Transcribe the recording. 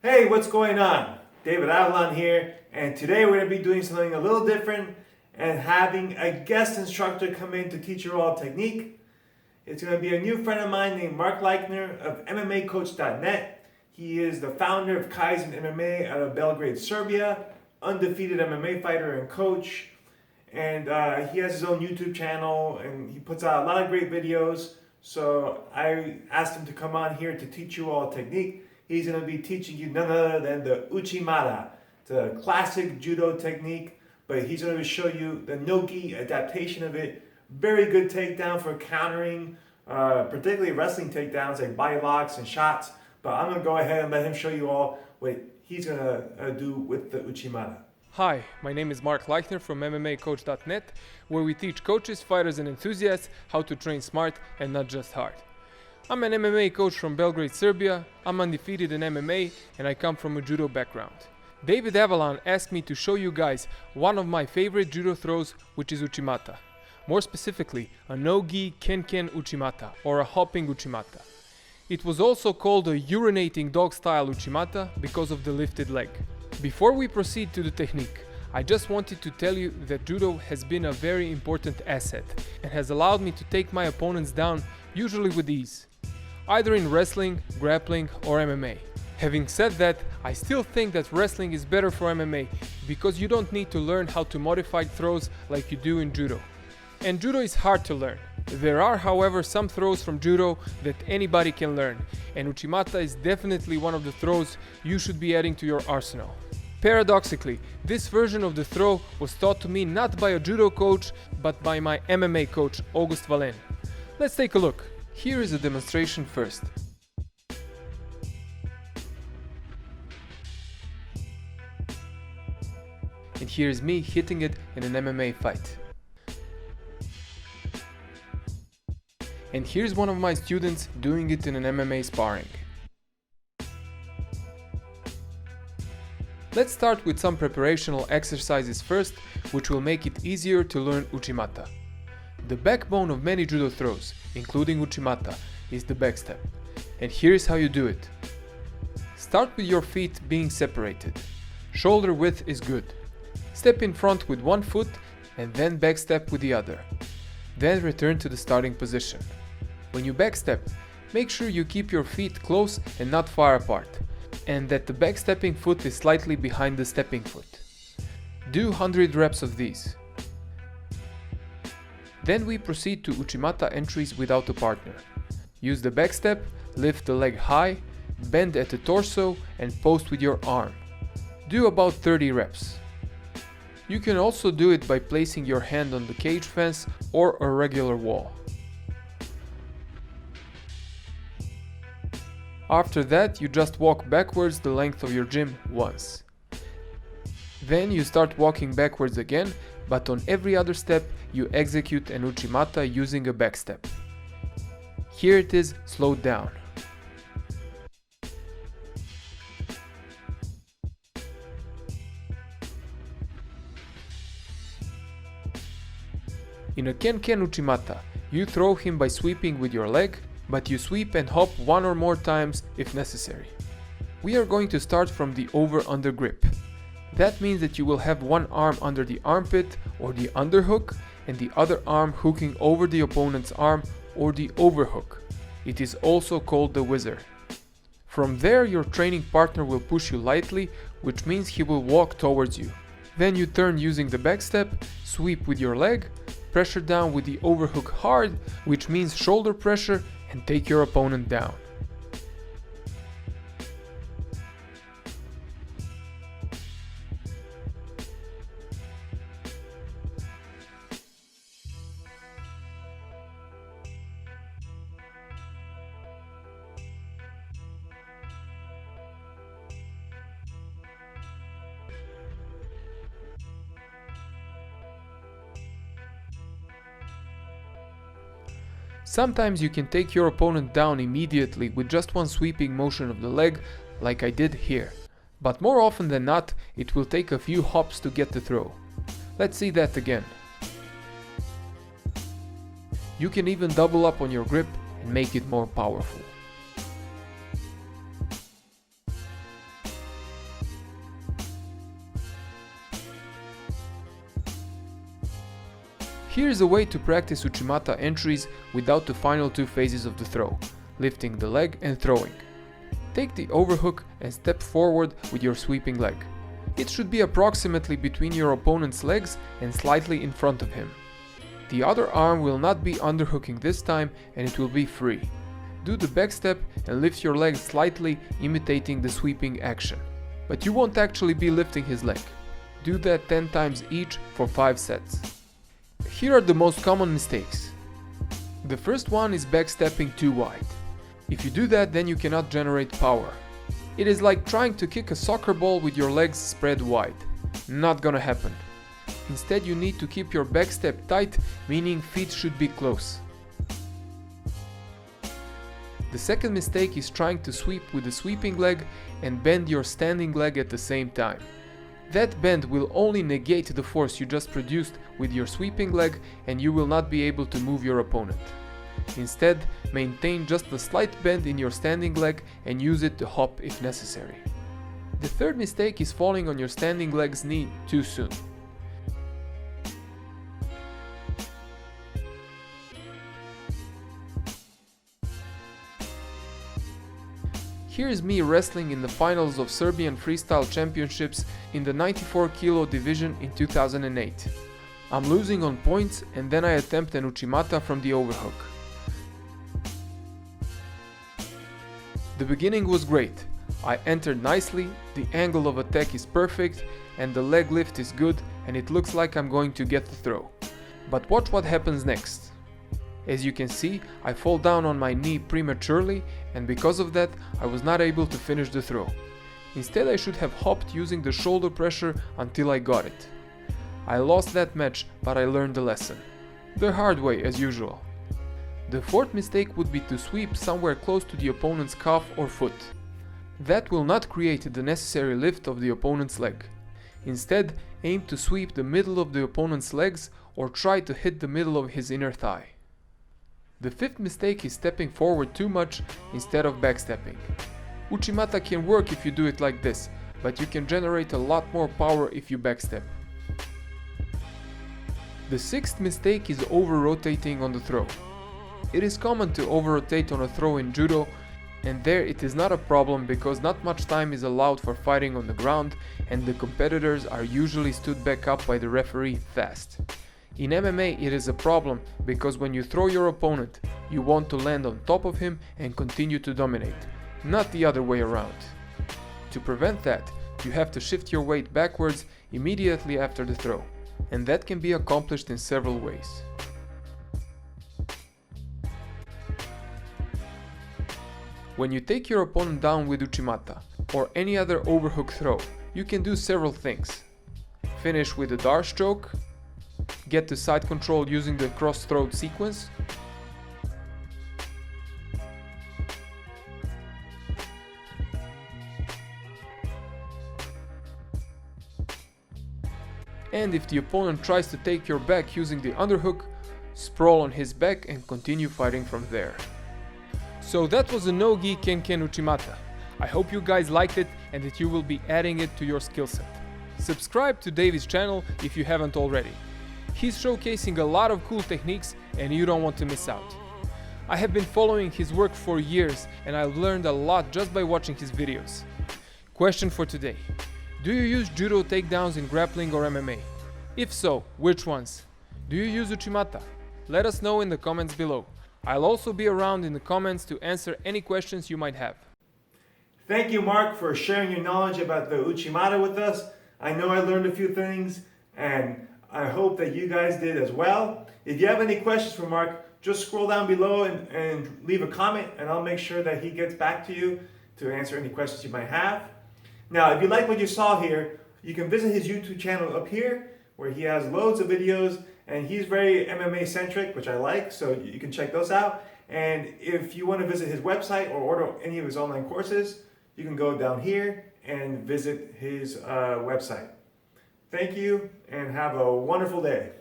Hey, what's going on? David Avellan here, and today we're going to be doing something a little different and having a guest instructor come in to teach you all technique. It's going to be a new friend of mine named Mark Lajhner of MMAcoach.net. He is the founder of Kaizen MMA out of Belgrade, Serbia, undefeated MMA fighter and coach. And he has his own YouTube channel and he puts out a lot of great videos. So I asked him to come on here to teach you all technique. He's going to be teaching you none other than the Uchi Mata. It's a classic judo technique, but he's going to show you the no-gi adaptation of it. Very good takedown for countering, particularly wrestling takedowns like body locks and shots. But I'm going to go ahead and let him show you all what he's going to do with the Uchi Mata. Hi, my name is Mark Lajhner from MMAcoach.net, where we teach coaches, fighters and enthusiasts how to train smart and not just hard. I'm an MMA coach from Belgrade, Serbia. I'm undefeated in MMA and I come from a judo background. David Avellan asked me to show you guys one of my favorite judo throws, which is Uchi Mata. More specifically, a no-gi ken-ken Uchi Mata or a hopping Uchi Mata. It was also called a urinating dog style Uchi Mata because of the lifted leg. Before we proceed to the technique, I just wanted to tell you that judo has been a very important asset and has allowed me to take my opponents down usually with ease, either in wrestling, grappling or MMA. Having said that, I still think that wrestling is better for MMA because you don't need to learn how to modify throws like you do in judo. And judo is hard to learn. There are, however, some throws from judo that anybody can learn, and Uchi Mata is definitely one of the throws you should be adding to your arsenal. Paradoxically, this version of the throw was taught to me not by a judo coach, but by my MMA coach, August Vallen. Let's take a look. Here is a demonstration first. And here is me hitting it in an MMA fight. And here's one of my students doing it in an MMA sparring. Let's start with some preparational exercises first, which will make it easier to learn Uchi Mata. The backbone of many judo throws, including Uchi Mata, is the backstep. And here's how you do it. Start with your feet being separated. Shoulder width is good. Step in front with one foot and then backstep with the other. Then return to the starting position. When you backstep, make sure you keep your feet close and not far apart, and that the backstepping foot is slightly behind the stepping foot. Do 100 reps of these. Then we proceed to Uchi Mata entries without a partner. Use the backstep, lift the leg high, bend at the torso and post with your arm. Do about 30 reps. You can also do it by placing your hand on the cage fence or a regular wall. After that, you just walk backwards the length of your gym once. Then you start walking backwards again, but on every other step you execute an Uchi Mata using a backstep. Here it is slowed down. In a ken-ken Uchi Mata, you throw him by sweeping with your leg, but you sweep and hop one or more times if necessary. We are going to start from the over-under grip. That means that you will have one arm under the armpit or the underhook and the other arm hooking over the opponent's arm or the overhook. It is also called the whizzer. From there, your training partner will push you lightly, which means he will walk towards you. Then you turn using the backstep, sweep with your leg, pressure down with the overhook hard, which means shoulder pressure, and take your opponent down. Sometimes you can take your opponent down immediately with just one sweeping motion of the leg, like I did here. But more often than not, it will take a few hops to get the throw. Let's see that again. You can even double up on your grip and make it more powerful. Here is a way to practice Uchi Mata entries without the final two phases of the throw, lifting the leg and throwing. Take the overhook and step forward with your sweeping leg. It should be approximately between your opponent's legs and slightly in front of him. The other arm will not be underhooking this time and it will be free. Do the back step and lift your leg slightly, imitating the sweeping action. But you won't actually be lifting his leg. Do that 10 times each for 5 sets. Here are the most common mistakes. The first one is backstepping too wide. If you do that, then you cannot generate power. It is like trying to kick a soccer ball with your legs spread wide. Not gonna happen. Instead, you need to keep your backstep tight, meaning feet should be close. The second mistake is trying to sweep with the sweeping leg and bend your standing leg at the same time. That bend will only negate the force you just produced with your sweeping leg and you will not be able to move your opponent. Instead, maintain just a slight bend in your standing leg and use it to hop if necessary. The third mistake is falling on your standing leg's knee too soon. Here is me wrestling in the finals of Serbian Freestyle Championships in the 94 kilo division in 2008. I'm losing on points and then I attempt an Uchi Mata from the overhook. The beginning was great. I entered nicely, the angle of attack is perfect and the leg lift is good and it looks like I'm going to get the throw. But watch what happens next. As you can see, I fall down on my knee prematurely and because of that I was not able to finish the throw. Instead I should have hopped using the shoulder pressure until I got it. I lost that match, but I learned the lesson. The hard way as usual. The fourth mistake would be to sweep somewhere close to the opponent's calf or foot. That will not create the necessary lift of the opponent's leg. Instead, aim to sweep the middle of the opponent's legs or try to hit the middle of his inner thigh. The fifth mistake is stepping forward too much instead of backstepping. Uchi Mata can work if you do it like this, but you can generate a lot more power if you backstep. The sixth mistake is over-rotating on the throw. It is common to over-rotate on a throw in judo, and there it is not a problem because not much time is allowed for fighting on the ground and the competitors are usually stood back up by the referee fast. In MMA it is a problem because when you throw your opponent, you want to land on top of him and continue to dominate, not the other way around. To prevent that, you have to shift your weight backwards immediately after the throw, and that can be accomplished in several ways. When you take your opponent down with Uchi Mata or any other overhook throw, you can do several things. Finish with a dart stroke, get to side control using the cross-throat sequence, and if the opponent tries to take your back using the underhook, sprawl on his back and continue fighting from there. So that was a no-gi Ken Uchi Mata. I hope you guys liked it and that you will be adding it to your skill set. Subscribe to David's channel if you haven't already. He's showcasing a lot of cool techniques and you don't want to miss out. I have been following his work for years and I've learned a lot just by watching his videos. Question for today. Do you use judo takedowns in grappling or MMA? If so, which ones? Do you use Uchi Mata? Let us know in the comments below. I'll also be around in the comments to answer any questions you might have. Thank you, Mark, for sharing your knowledge about the Uchi Mata with us. I know I learned a few things, and I hope that you guys did as well. If you have any questions for Mark, just scroll down below and leave a comment, and I'll make sure that he gets back to you to answer any questions you might have. Now, if you like what you saw here, you can visit his YouTube channel up here, where he has loads of videos, and he's very MMA centric, which I like, so you can check those out. And if you want to visit his website or order any of his online courses, you can go down here and visit his website. Thank you and have a wonderful day.